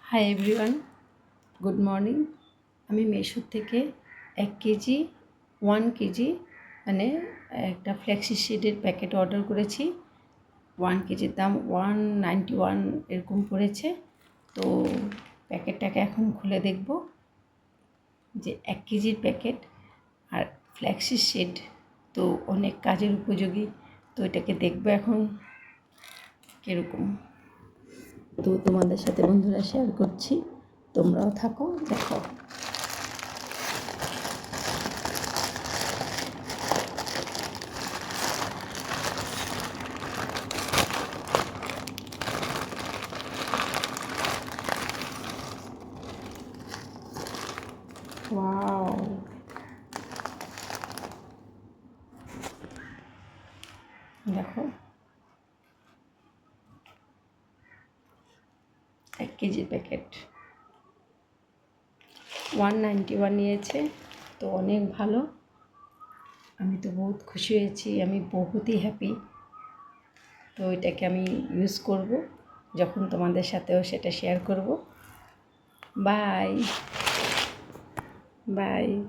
Hi everyone, good morning. আমি মেশো থেকে 1 KG মানে একটা ফ্লেক্সি শিটের প্যাকেট অর্ডার করেছি। 1 কেজির দাম 191 এরকম পড়েছে। তো প্যাকেটটাকে এখন খুলে দেখব যে 1 কেজির প্যাকেট আর ফ্লেক্সি শিট তো অনেক কাজের উপযোগী। তো এটাকে দেখবো এখন কীরকম। তো তোমাদের সাথে বন্ধুরা শেয়ার করছি, তোমরাও থাকো, দেখো। ওয়াও, দেখো 1 কেজির প্যাকেট 191 নিয়েছে। তো অনেক ভালো, আমি তো বহুত খুশি হয়েছি, আমি বহুতই হ্যাপি। তো এটাকে আমি ইউজ করব, যখন তোমাদের সাথেও সেটা শেয়ার করব। Bye bye.